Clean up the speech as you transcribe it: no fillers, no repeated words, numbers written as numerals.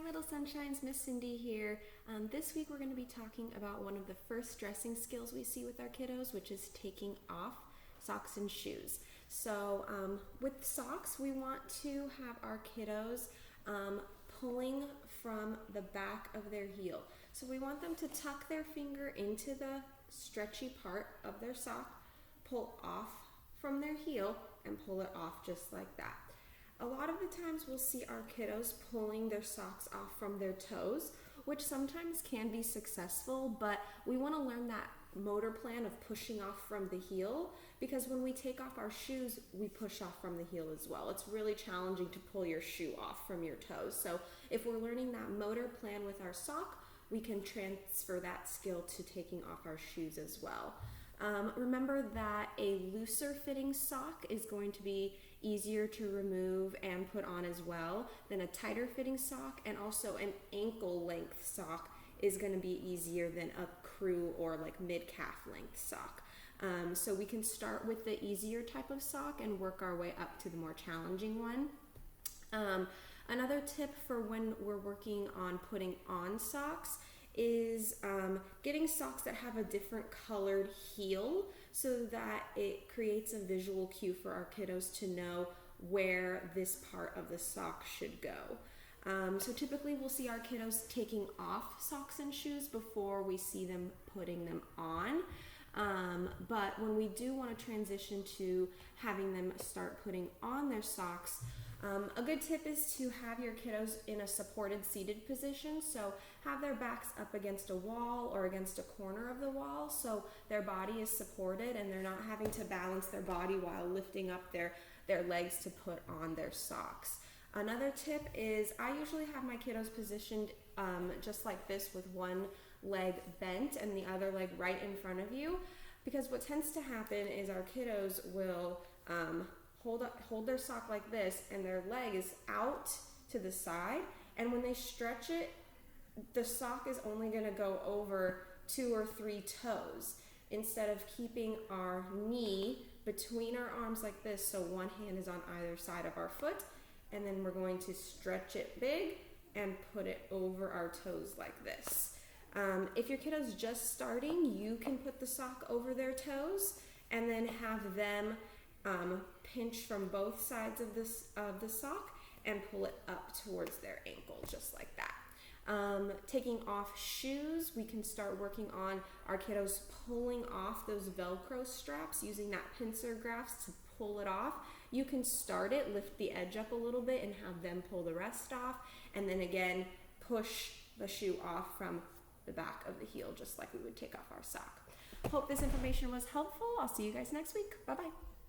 little sunshines, Miss Cindy here. This week we're going to be talking about one of the first dressing skills we see with our kiddos, which is taking off socks and shoes. So with socks, we want to have our kiddos pulling from the back of their heel. So we want them to tuck their finger into the stretchy part of their sock, pull off from their heel, and pull it off just like that. A lot of the times we'll see our kiddos pulling their socks off from their toes, which sometimes can be successful, but we want to learn that motor plan of pushing off from the heel, because when we take off our shoes, we push off from the heel as well. It's really challenging to pull your shoe off from your toes. So if we're learning that motor plan with our sock, we can transfer that skill to taking off our shoes as well. Remember that a looser fitting sock is going to be easier to remove and put on as well than a tighter fitting sock, and also an ankle length sock is going to be easier than a crew or like mid-calf length sock. So we can start with the easier type of sock and work our way up to the more challenging one. Another tip for when we're working on putting on socks is getting socks that have a different colored heel so that it creates a visual cue for our kiddos to know where this part of the sock should go. So typically we'll see our kiddos taking off socks and shoes before we see them putting them on. But when we do want to transition to having them start putting on their socks, a good tip is to have your kiddos in a supported seated position. So have their backs up against a wall or against a corner of the wall so their body is supported and they're not having to balance their body while lifting up their legs to put on their socks. Another tip is I usually have my kiddos positioned just like this, with one leg bent and the other leg right in front of you, because what tends to happen is our kiddos will hold their sock like this and their leg is out to the side, and when they stretch it, the sock is only going to go over 2 or 3 toes instead of keeping our knee between our arms like this, so one hand is on either side of our foot, and then we're going to stretch it big and put it over our toes like this. If your kiddo's just starting, you can put the sock over their toes and then have them pinch from both sides of the sock and pull it up towards their ankle, just like that. Taking off shoes, we can start working on our kiddos pulling off those Velcro straps, using that pincer grasp to pull it off. You can start it, lift the edge up a little bit and have them pull the rest off, and then again push the shoe off from the back of the heel, just like we would take off our sock. Hope this information was helpful. I'll see you guys next week. Bye-bye.